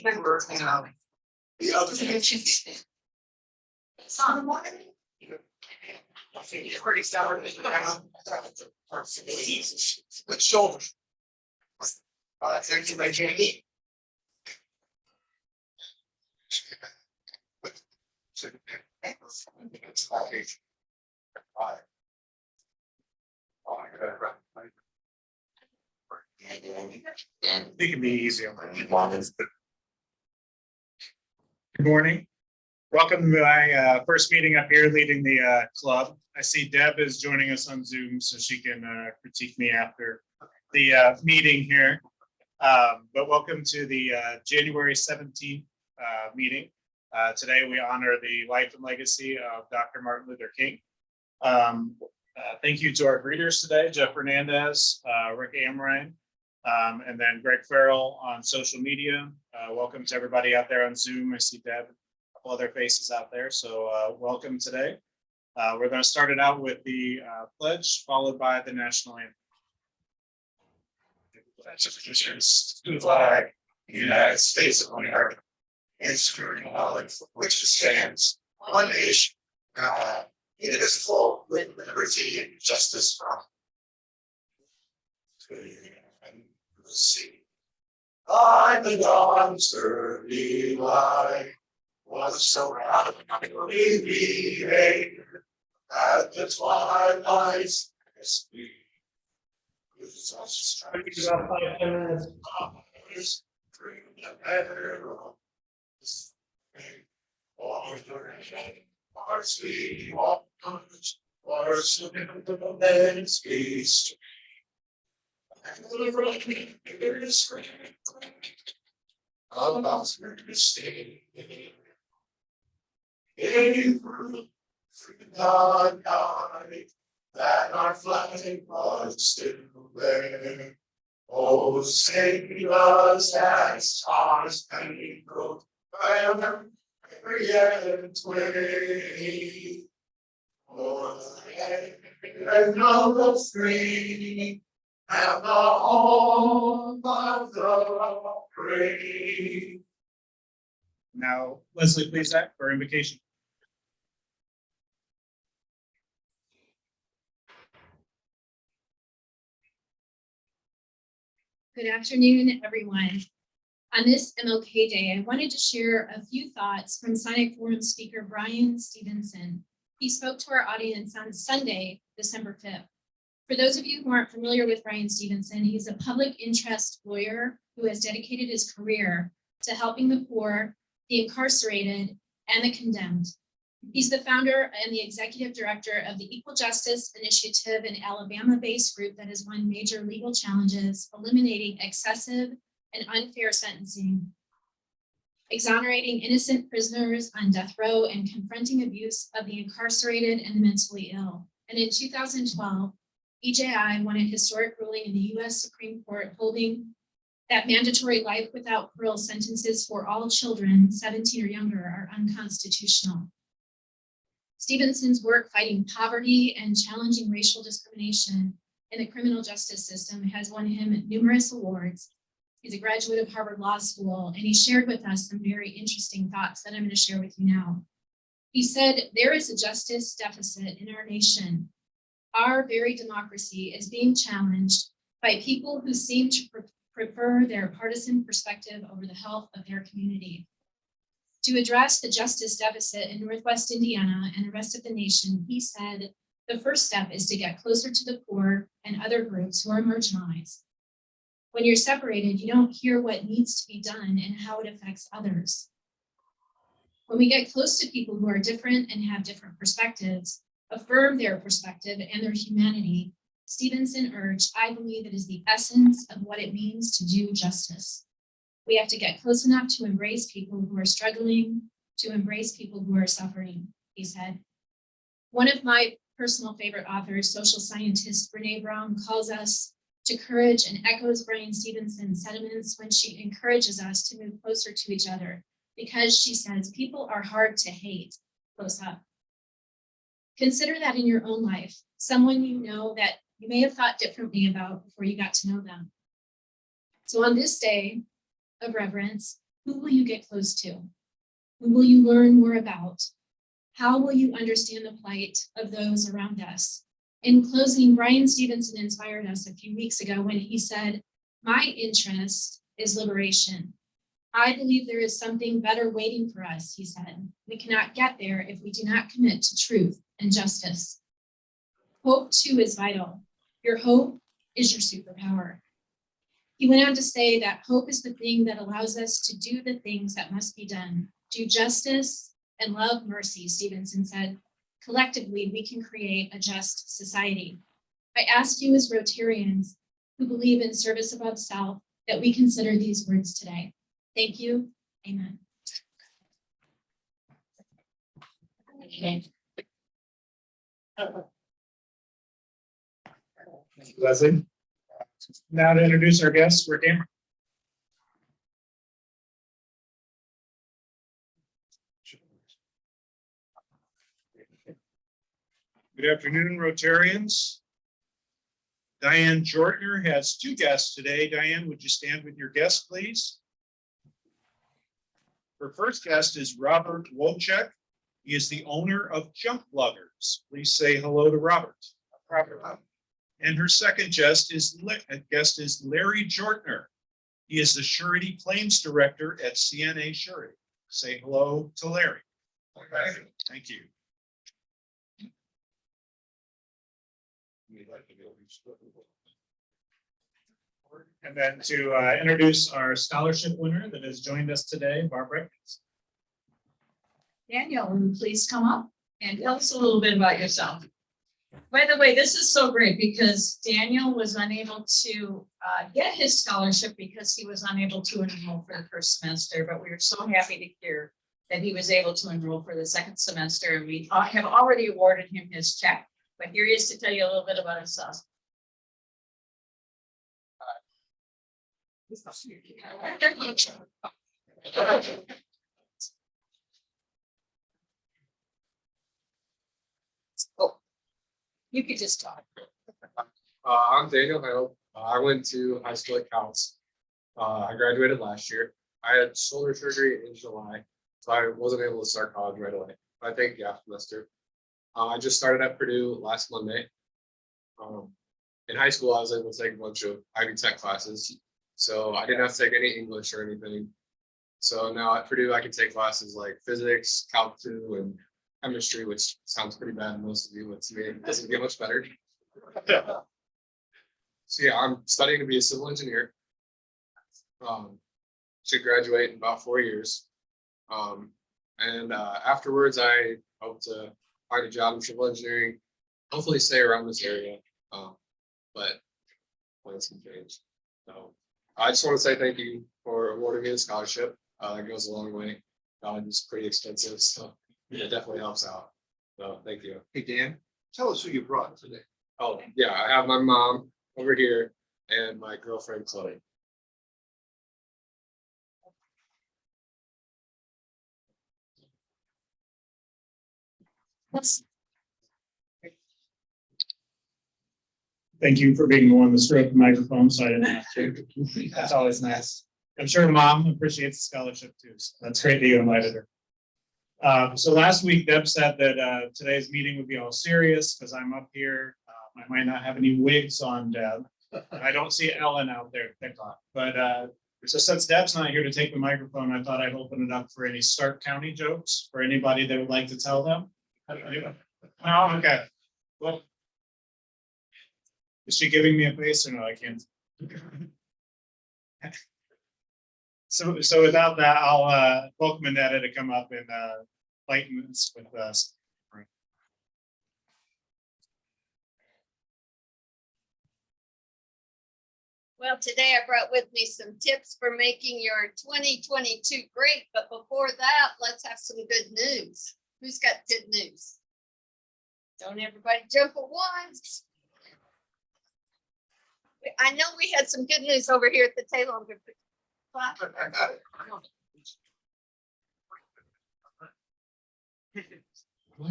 Remember, the other thing. It's on one. I think it's pretty sour. With shoulders. Thank you, my Jamie. It can be easy on my Good morning. Welcome to my first meeting up here leading the club. I see Deb is joining us on Zoom so she can critique me after the meeting here. But welcome to the January 17th meeting. Today we honor the life and legacy of Dr. Martin Luther King. Thank you to our greeters today, Jeff Hernandez, Rick Amrine, and then Greg Farrell on social media. Welcome to everybody out there on Zoom. I see Deb, a couple other faces out there. So welcome today. We're going to start it out with the pledge, followed by the national anthem. To the flag, the United States of America, and to the republic for which it stands, one nation, God, indivisible, with liberty and justice for all. See, I the dawn's early light was so rapidly behave at the twilight's speed. With such stripes of through the perilous all the our sweet waters, our swimming the men's east. About to stay in the night that our flag was still there. Oh, save us as stars spangled banner yet wave. Oh, and no free. And the home of the brave. Now, Leslie, please act for invocation. Good afternoon, everyone. On this MLK Day, I wanted to share a few thoughts from Sonic Forum speaker Brian Stevenson. He spoke to our audience on Sunday, December 5th. For those of you who aren't familiar with Brian Stevenson, he's a public interest lawyer who has dedicated his career to helping the poor, the incarcerated, and the condemned. He's the founder and the executive director of the Equal Justice Initiative, an Alabama-based group that has won major legal challenges, eliminating excessive and unfair sentencing, exonerating innocent prisoners on death row, and confronting abuse of the incarcerated and the mentally ill. And in 2012, EJI won a historic ruling in the U.S. Supreme Court holding that mandatory life without parole sentences for all children 17 or younger are unconstitutional. Stevenson's work fighting poverty and challenging racial discrimination in the criminal justice system has won him numerous awards. He's a graduate of Harvard Law School, and he shared with us some very interesting thoughts that I'm going to share with you now. He said, "There is a justice deficit in our nation. Our very democracy is being challenged by people who seem to prefer their partisan perspective over the health of their community. To address the justice deficit in Northwest Indiana and the rest of the nation," he said, "the first step is to get closer to the poor and other groups who are marginalized. When you're separated, you don't hear what needs to be done and how it affects others. When we get close to people who are different and have different perspectives, affirm their perspective and their humanity," Stevenson urged, "I believe it is the essence of what it means to do justice. We have to get close enough to embrace people who are struggling, to embrace people who are suffering," he said. One of my personal favorite authors, social scientist Brene Brown, calls us to courage and echoes Brian Stevenson's sentiments when she encourages us to move closer to each other, because she says people are hard to hate close up. Consider that in your own life, someone you know that you may have thought differently about before you got to know them. So on this day of reverence, Who will you get close to? Who will you learn more about? How will you understand the plight of those around us? In closing, Brian Stevenson inspired us a few weeks ago when he said, "My interest is liberation. I believe there is something better waiting for us," he said. "We cannot get there if we do not commit to truth and justice." Hope, too, is vital. Your hope is your superpower. He went on to say that hope is the thing that allows us to do the things that must be done. Do justice and love mercy, Stevenson said. Collectively, we can create a just society. I ask you as Rotarians who believe in service above self that we consider these words today. Thank you. Amen. Thank you, Leslie. Now to introduce our guests, we're camera. Good afternoon, Rotarians. Diane Jortner has two guests today. Diane, would you stand with your guest, please? Her first guest is Robert Wojcik. He is the owner of Jump Bloggers. Please say hello to Robert. And her second guest is Larry Jortner. He is the Surety Claims Director at CNA Surety. Say hello to Larry. Okay. Thank you. And then to introduce our scholarship winner that has joined us today, Barbara. Daniel, will you please come up and tell us a little bit about yourself? By the way, this is so great because Daniel was unable to get his scholarship because he was unable to enroll for the first semester, but we are so happy to hear that he was able to enroll for the second semester, and we have already awarded him his check. But here he is to tell you a little bit about himself. Oh, you could just talk. I'm Daniel Hill. I went to high school at Counts. I graduated last year. I had shoulder surgery in July, so I wasn't able to start college right away. I think the semester. I just started at Purdue last Monday. In high school, I was able to take a bunch of Ivy Tech classes, so I didn't have to take any English or anything. So now at Purdue, I can take classes like physics, Calc 2, and chemistry, which sounds pretty bad to most of you, but to me, it doesn't get much better. So yeah, I'm studying to be a civil engineer. Should graduate in about 4 years. And afterwards, I hope to find a job in civil engineering, hopefully stay around this area. But plans can change. So I just want to say thank you for awarding me the scholarship. It goes a long way. College is pretty expensive, so it definitely helps out. So thank you. Hey, Dan, tell us who you brought today. Oh, yeah, I have my mom over here and my girlfriend, Chloe. Thank you for being the one that threw up the microphone, so I didn't have to. That's always nice. I'm sure Mom appreciates the scholarship too. So that's great that you invited her. So last week, Deb said that today's meeting would be all serious because I'm up here. I might not have any wigs on, Deb. I don't see Ellen out there at TikTok. But so since Deb's not here to take the microphone, I thought I'd open it up for any Stark County jokes for anybody that would like to tell them. Oh, okay. Well, is she giving me a face or no? I can't. So without that, I'll welcome Annetta to come up and lighten this with us. Well, today I brought with me some tips for making your 2022 great. But before that, let's have some good news. Who's got good news? Don't everybody jump at once. I know we had some good news over here at the table. My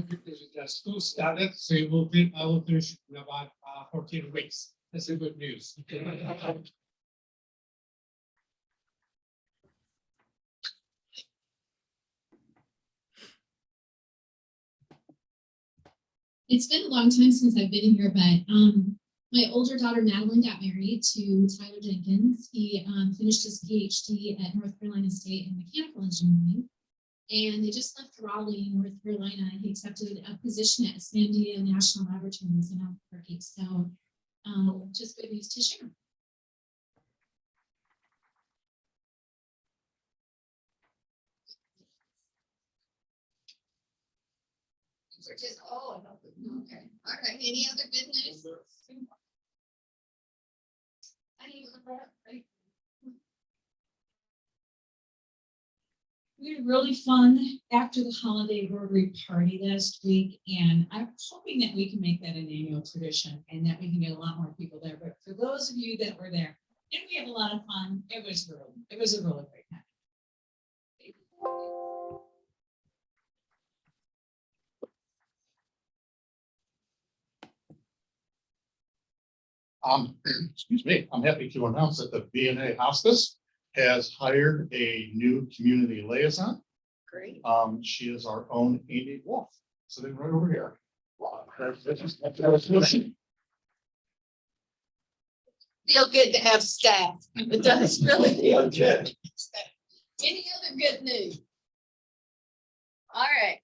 because the school started, so I will finish in about 14 weeks. That's a good news. It's been a long time since I've been here, but my older daughter Madeline got married to Tyler Jenkins. He finished his PhD at North Carolina State in mechanical engineering. And they just left Raleigh, North Carolina. He accepted a position at Sandia National Laboratories in Albuquerque. So just good news to share. Just, oh, okay. All right. Any other good news? We had a really fun after the holiday Rotary party last week, and I'm hoping that we can make that an annual tradition and that we can get a lot more people there. But for those of you that were there, didn't we have a lot of fun? It was a really great night. Excuse me, I'm happy to announce that the VNA Hospice has hired a new community liaison. Great. She is our own Amy Wolf, sitting right over here. Feel good to have staff. It does really feel good. Any other good news? All right.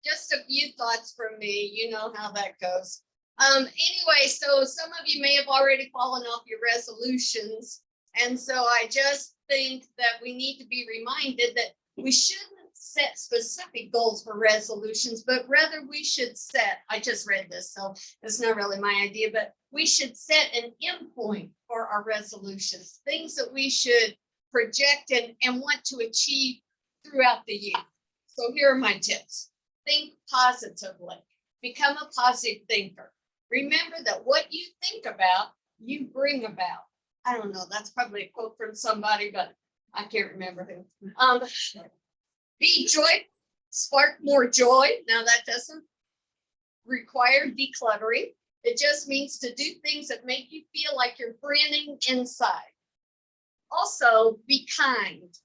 Just a few thoughts from me. You know how that goes. Anyway, so some of you may have already fallen off your resolutions. And so I just think that we need to be reminded that we shouldn't set specific goals for resolutions, but rather we should set, I just read this, so it's not really my idea, but we should set an endpoint for our resolutions, things that we should project and want to achieve throughout the year. So here are my tips. Think positively. Become a positive thinker. Remember that what you think about, you bring about. I don't know, that's probably a quote from somebody, but I can't remember who. Be joy, spark more joy. Now that doesn't require decluttering. It just means to do things that make you feel like you're grinning inside. Also, be kind.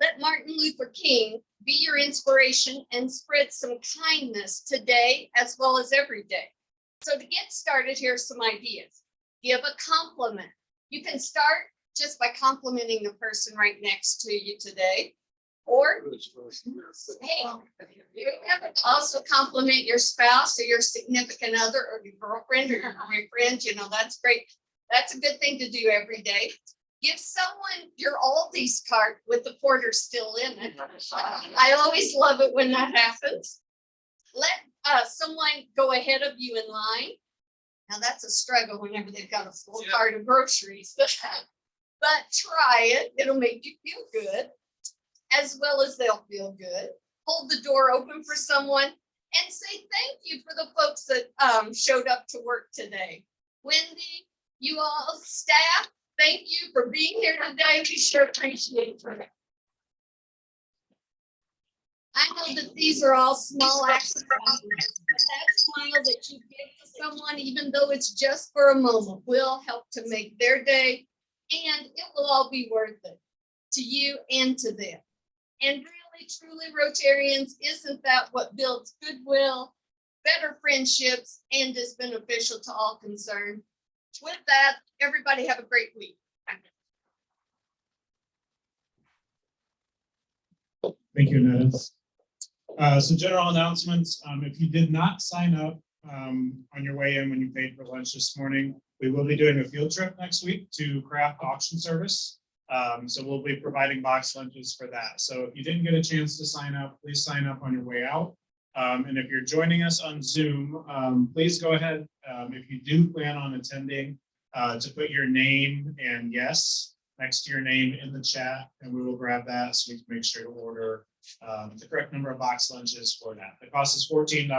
Let Martin Luther King be your inspiration and spread some kindness today as well as every day. So to get started, here's some ideas. Give a compliment. You can start just by complimenting the person right next to you today. Or, hey, you can also compliment your spouse or your significant other or your girlfriend or your boyfriend. You know, that's great. That's a good thing to do every day. Give someone your Aldi's cart with the quarter still in it. I always love it when that happens. Let someone go ahead of you in line. Now that's a struggle whenever they've got a full cart of groceries, but try it. It'll make you feel good as well as they'll feel good. Hold the door open for someone and say thank you for the folks that showed up to work today. Wendy, you all staff, thank you for being here today. We sure appreciate it. I know that these are all small acts of kindness, but that smile that you give to someone, even though it's just for a moment, will help to make their day, and it will all be worth it to you and to them. And really, truly, Rotarians, isn't that what builds goodwill, better friendships, and is beneficial to all concerned? With that, everybody have a great week. Thank you, Netta. So general announcements, if you did not sign up on your way in when you paid for lunch this morning, we will be doing a field trip next week to Craft Auction Service. So we'll be providing box lunches for that. So if you didn't get a chance to sign up, please sign up on your way out. And if you're joining us on Zoom, please go ahead, if you do plan on attending, to put your name and yes next to your name in the chat, and we will grab that so we can make sure to order the correct number of box lunches for that. The cost is $14.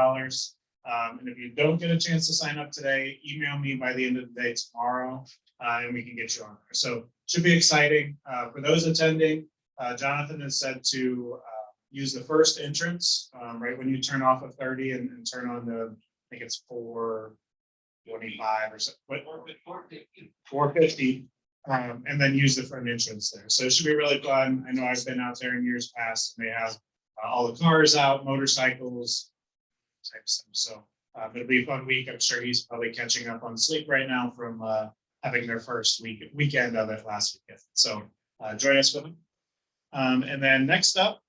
And if you don't get a chance to sign up today, email me by the end of the day tomorrow, and we can get you on there. So should be exciting. For those attending, Jonathan has said to use the first entrance right when you turn off of 30 and turn on the, I think it's 425 or something, 450. And then use the front entrance there. So it should be really fun. I know I've been out there in years past and they have all the cars out, motorcycles, type stuff. So it'll be a fun week. I'm sure he's probably catching up on sleep right now from having their first weekend of it last weekend. So join us with them. And then next up,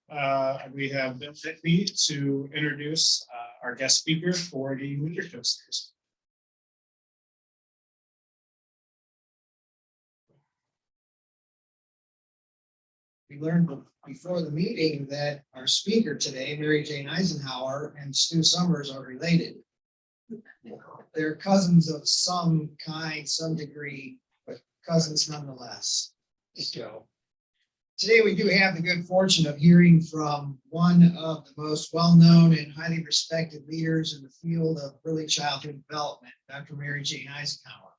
we have Bill Whitby to introduce our guest speaker for the leadership series. We learned before the meeting that our speaker today, Mary Jane Eisenhower, and Stu Summers are related. They're cousins of some kind, some degree, but cousins nonetheless. So today we do have the good fortune of hearing from one of the most well-known and highly respected leaders in the field of early childhood development, Dr. Mary Jane Eisenhower.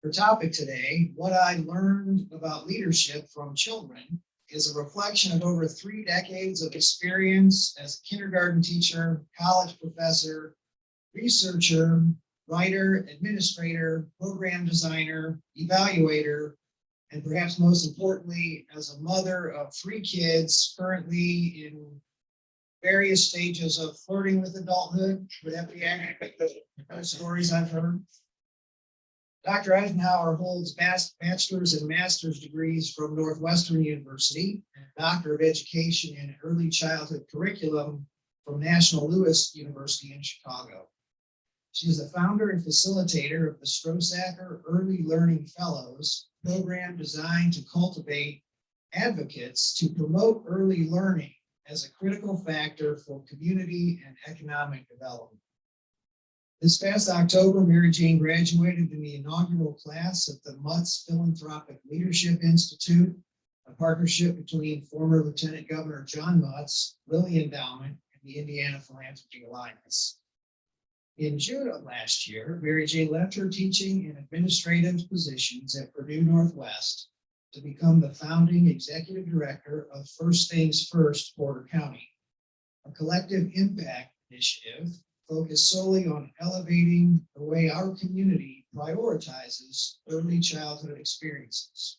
Her topic today, what I learned about leadership from children, is a reflection of over 3 decades of experience as a kindergarten teacher, college professor, researcher, writer, administrator, program designer, evaluator, and perhaps most importantly, as a mother of 3 kids currently in various stages of flirting with adulthood. Would that be accurate? Those stories I've heard. Dr. Eisenhower holds bachelor's and master's degrees from Northwestern University and a Doctor of Education in Early Childhood Curriculum from National Louis University in Chicago. She is the founder and facilitator of the Strosacker Early Learning Fellows, program designed to cultivate advocates to promote early learning as a critical factor for community and economic development. This past October, Mary Jane graduated in the inaugural class at the Mutz Philanthropic Leadership Institute, a partnership between former Lieutenant Governor John Mutz, Lilly Endowment, and the Indiana Philanthropy Alliance. In June of last year, Mary Jane left her teaching and administrative positions at Purdue Northwest to become the founding executive director of First Things First Porter County, a collective impact initiative focused solely on elevating the way our community prioritizes early childhood experiences.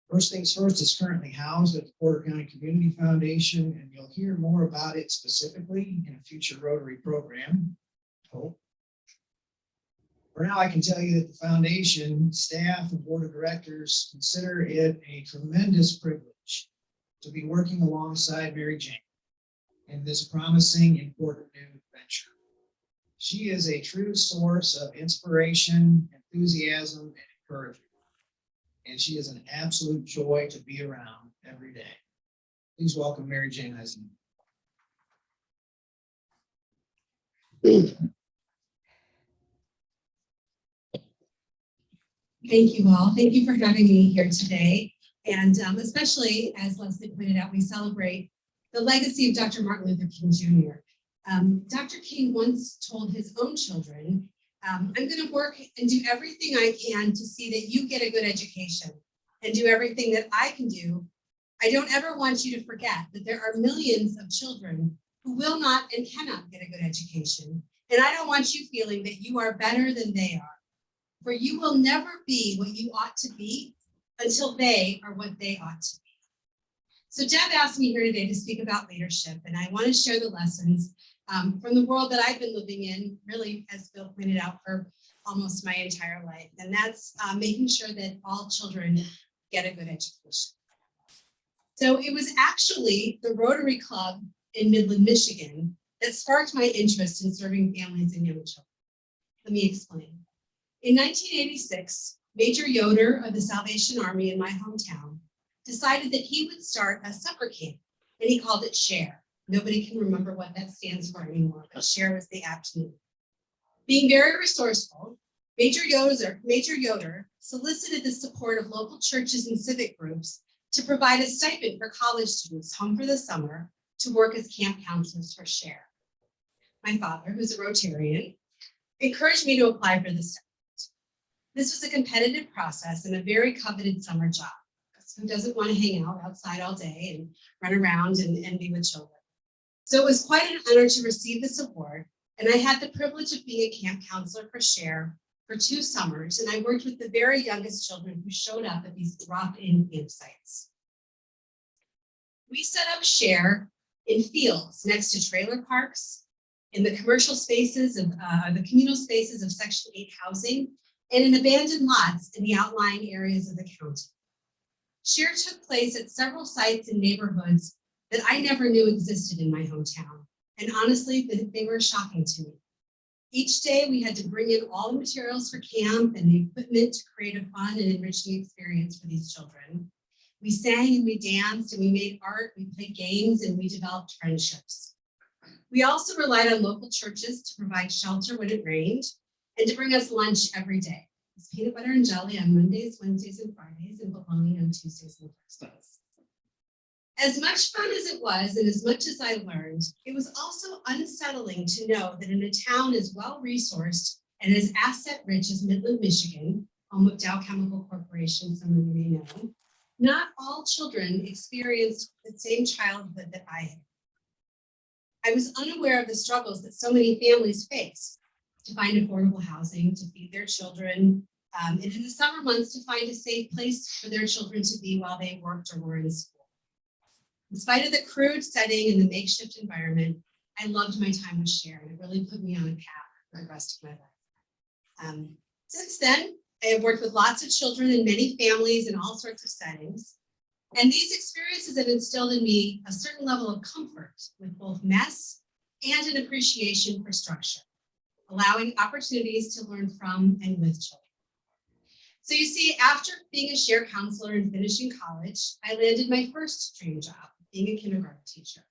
First Things First is currently housed at the Porter County Community Foundation, and you'll hear more about it specifically in a future Rotary program. Hope. For now, I can tell you that the foundation, staff, and board of directors consider it a tremendous privilege to be working alongside Mary Jane in this promising, important new venture. She is a true source of inspiration, enthusiasm, and encouragement, and she is an absolute joy to be around every day. Please welcome Mary Jane Eisenhower. Thank you all. Thank you for having me here today. And especially, as Leslie pointed out, we celebrate the legacy of Dr. Martin Luther King Jr. Dr. King once told his own children, I'm going to work and do everything I can to see that you get a good education and do everything that I can do. I don't ever want you to forget that there are millions of children who will not and cannot get a good education. And I don't want you feeling that you are better than they are. For you will never be what you ought to be until they are what they ought to be. So Deb asked me here today to speak about leadership, and I want to share the lessons from the world that I've been living in, really, as Bill pointed out, for almost my entire life. And that's making sure that all children get a good education. So it was actually the Rotary Club in Midland, Michigan, that sparked my interest in serving families and young children. Let me explain. In 1986, Major Yoder of the Salvation Army in my hometown decided that he would start a supper camp, and he called it SHARE. Nobody can remember what that stands for anymore, but SHARE was the afternoon. Being very resourceful, Major Yoder solicited the support of local churches and civic groups to provide a stipend for college students home for the summer to work as camp counselors for SHARE. My father, who's a Rotarian, encouraged me to apply for the stipend. This was a competitive process and a very coveted summer job. Who doesn't want to hang out outside all day and run around and be with children? So it was quite an honor to receive this award, and I had the privilege of being a camp counselor for SHARE for 2 summers, and I worked with the very youngest children who showed up at these drop-in campsites. We set up SHARE in fields next to trailer parks, in the commercial spaces of the communal spaces of Section 8 housing, and in abandoned lots in the outlying areas of the county. Share took place at several sites in neighborhoods that I never knew existed in my hometown. And honestly, they were shocking to me. Each day we had to bring in all the materials for camp and the equipment to create a fun and enriching experience for these children. We sang and we danced and we made art, we played games, and we developed friendships. We also relied on local churches to provide shelter when it rained and to bring us lunch every day. It's peanut butter and jelly on Mondays, Wednesdays, and Fridays, and bologna on Tuesdays and Thursdays. As much fun as it was, and as much as I learned, it was also unsettling to know that in a town as well-resourced and as asset-rich as Midland, Michigan, home of Dow Chemical Corporation, some of you may know, not all children experienced the same childhood that I had. I was unaware of the struggles that so many families face to find affordable housing, to feed their children, and in the summer months to find a safe place for their children to be while they worked or were in school. In spite of the crude setting and the makeshift environment, I loved my time with Share, and it really put me on a path for the rest of my life. Since then, I have worked with lots of children and many families in all sorts of settings. And these experiences have instilled in me a certain level of comfort with both mess and an appreciation for structure, allowing opportunities to learn from and with children. So you see, after being a Share counselor and finishing college, I landed my first dream job, being a kindergarten teacher.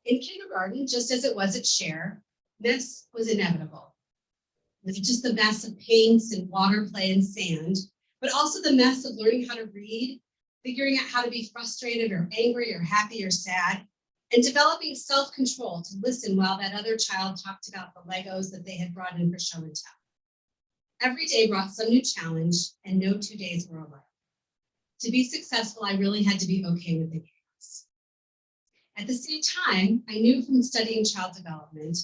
In kindergarten, just as it was at Share, mess was inevitable. It was just the mess of paints and water play and sand, but also the mess of learning how to read, figuring out how to be frustrated or angry or happy or sad, and developing self-control to listen while that other child talked about the Legos that they had brought in for show and tell. Every day brought some new challenge, and no 2 days were alike. To be successful, I really had to be okay with the chaos. At the same time, I knew from studying child development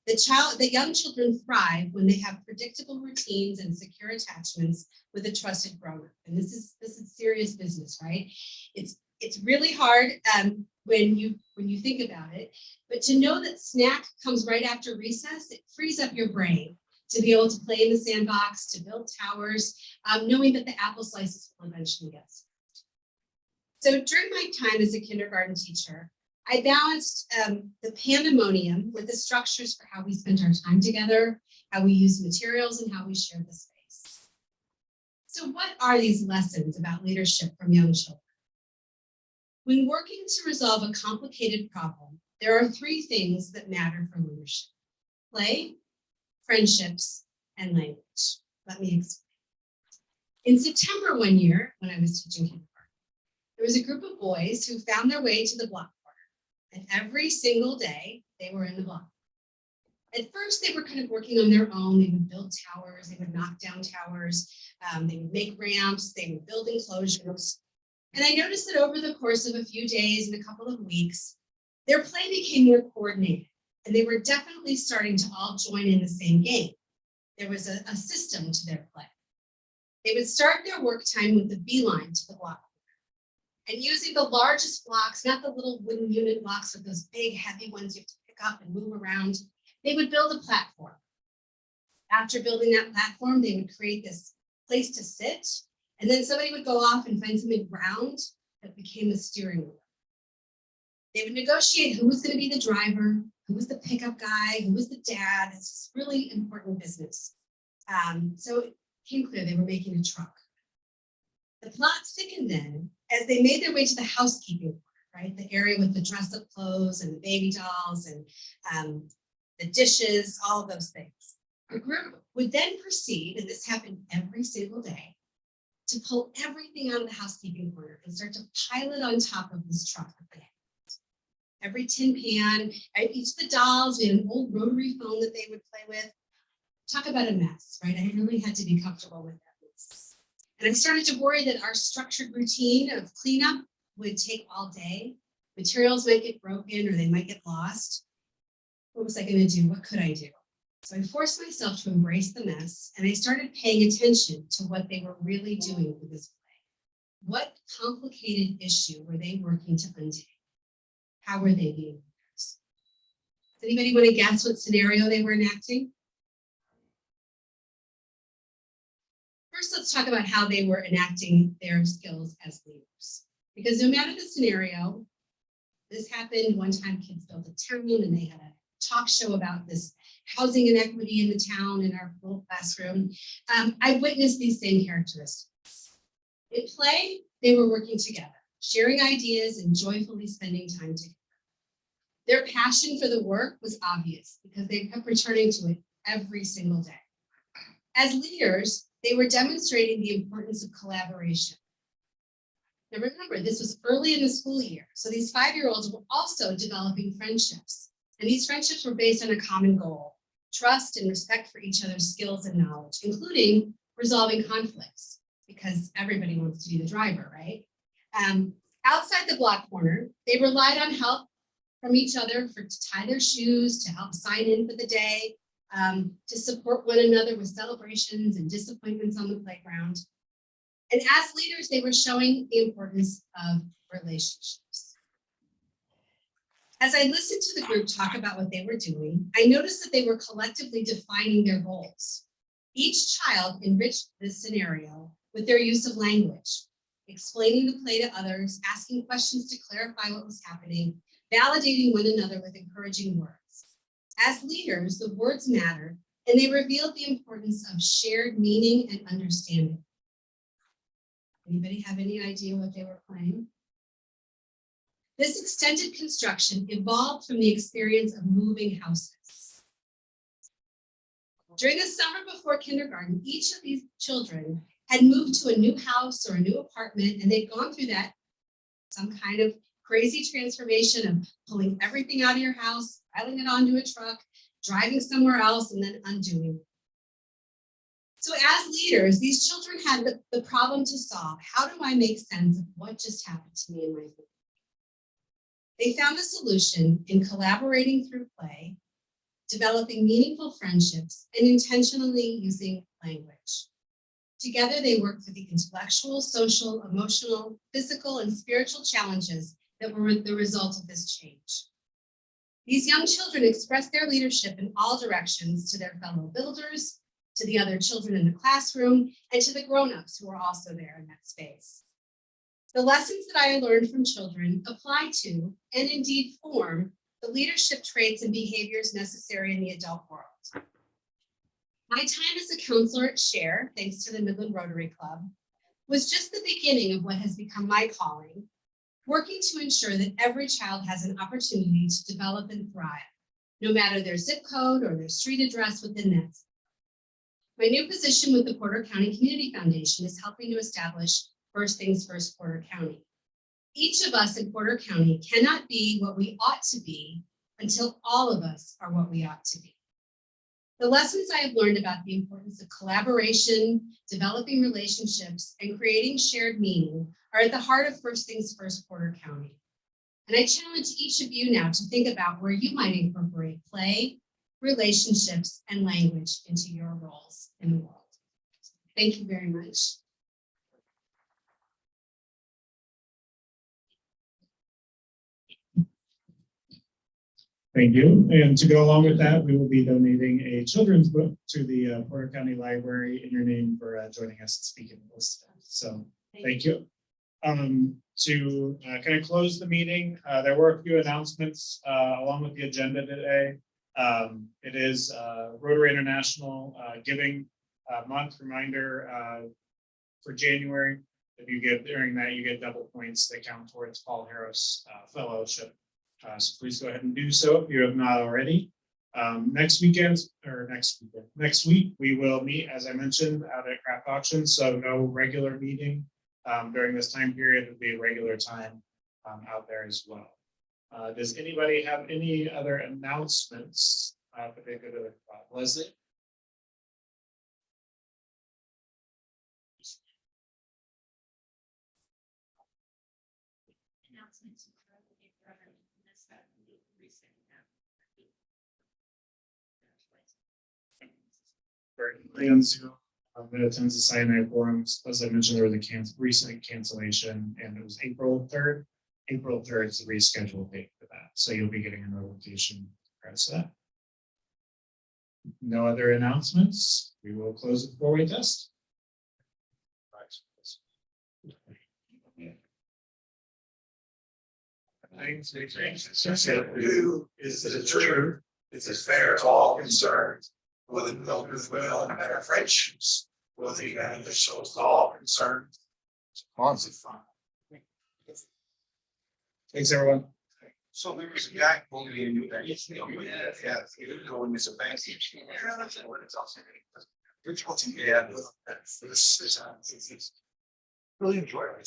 that young children thrive when they have predictable routines and secure attachments with a trusted grown-up. And this is serious business, right? It's really hard when you think about it, but to know that snack comes right after recess, it frees up your brain to be able to play in the sandbox, to build towers, knowing that the apple slices will eventually get served. So during my time as a kindergarten teacher, I balanced the pandemonium with the structures for how we spent our time together, how we used materials, and how we shared the space. So what are these lessons about leadership from young children? When working to resolve a complicated problem, there are 3 things that matter for leadership: play, friendships, and language. Let me explain. In September one year, when I was teaching kindergarten, there was a group of boys who found their way to the block corner, and every single day they were in the block. At first, they were kind of working on their own. They would build towers, they would knock down towers, they would make ramps, they would build enclosures. And I noticed that over the course of a few days and a couple of weeks, their play became more coordinated, and they were definitely starting to all join in the same game. There was a system to their play. They would start their work time with the beeline to the block, and using the largest blocks, not the little wooden unit blocks, but those big heavy ones you have to pick up and move around, they would build a platform. After building that platform, they would create this place to sit, and then somebody would go off and find something round that became the steering wheel. They would negotiate who was going to be the driver, who was the pickup guy, who was the dad. It's really important business. So it became clear they were making a truck. The plot thickened then as they made their way to the housekeeping part, right? The area with the dress-up clothes and the baby dolls and the dishes, all of those things. The group would then proceed, and this happened every single day, to pull everything out of the housekeeping corner and start to pile it on top of this truck that they had. Every tin pan, each of the dolls, we had an old rotary phone that they would play with. Talk about a mess, right? I really had to be comfortable with that mess. And I started to worry that our structured routine of cleanup would take all day. Materials might get broken or they might get lost. What was I going to do? What could I do? So I forced myself to embrace the mess, and I started paying attention to what they were really doing with this play. What complicated issue were they working to undo? How were they being leaders? Does anybody want to guess what scenario they were enacting? First, let's talk about how they were enacting their skills as leaders. Because no matter the scenario, this happened one time, kids built a town and they had a talk show about this housing inequity in the town in our little classroom. I witnessed these same characteristics. In play, they were working together, sharing ideas and joyfully spending time together. Their passion for the work was obvious because they kept returning to it every single day. As leaders, they were demonstrating the importance of collaboration. Now remember, this was early in the school year, so these 5-year-olds were also developing friendships. And these friendships were based on a common goal, trust and respect for each other's skills and knowledge, including resolving conflicts, because everybody wants to be the driver, right? Outside the block corner, they relied on help from each other to tie their shoes, to help sign in for the day, to support one another with celebrations and disappointments on the playground. And as leaders, they were showing the importance of relationships. As I listened to the group talk about what they were doing, I noticed that they were collectively defining their goals. Each child enriched this scenario with their use of language, explaining the play to others, asking questions to clarify what was happening, validating one another with encouraging words. As leaders, the words mattered, and they revealed the importance of shared meaning and understanding. Anybody have any idea what they were playing? This extended construction evolved from the experience of moving houses. During the summer before kindergarten, each of these children had moved to a new house or a new apartment, and they'd gone through that some kind of crazy transformation of pulling everything out of your house, piling it onto a truck, driving somewhere else, and then undoing it. So as leaders, these children had the problem to solve. How do I make sense of what just happened to me in my family? They found the solution in collaborating through play, developing meaningful friendships, and intentionally using language. Together, they worked through the intellectual, social, emotional, physical, and spiritual challenges that were the result of this change. These young children expressed their leadership in all directions to their fellow builders, to the other children in the classroom, and to the grown-ups who were also there in that space. The lessons that I learned from children apply to, and indeed form, the leadership traits and behaviors necessary in the adult world. My time as a counselor at Share, thanks to the Midland Rotary Club, was just the beginning of what has become my calling, working to ensure that every child has an opportunity to develop and thrive, no matter their zip code or their street address within that. My new position with the Porter County Community Foundation is helping to establish First Things First Porter County. Each of us in Porter County cannot be what we ought to be until all of us are what we ought to be. The lessons I have learned about the importance of collaboration, developing relationships, and creating shared meaning are at the heart of First Things First Porter County. And I challenge each of you now to think about where you might incorporate play, relationships, and language into your roles in the world. Thank you very much. Thank you. And to go along with that, we will be donating a children's book to the Porter County Library in your name for joining us and speaking with us today. So thank you. To kind of close the meeting, there were a few announcements along with the agenda today. It is Rotary International Giving Month reminder for January. If you give during that, you get double points that count towards Paul Harris Fellowship. So please go ahead and do so if you have not already. Next week, we will meet, as I mentioned, out at Craft Auction. So no regular meeting during this time period. It would be a regular time out there as well. Does anybody have any other announcements? Leslie? On Zoom, that attends the cyanide forums. As I mentioned, there was a recent cancellation, and it was April 3rd. April 3rd is the rescheduled date for that. So you'll be getting a notification Press that. No other announcements. We will close the four-way test. Is it true? Is it fair to all concerned? Will it build goodwill and better friendships? Will it be beneficial to all concerned? Thanks, everyone. So there was a guy told me in that he's going to some bank. Which one? Yeah. Really enjoy it.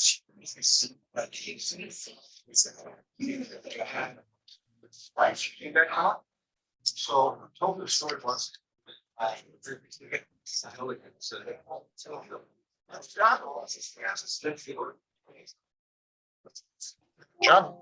So told the story once. John.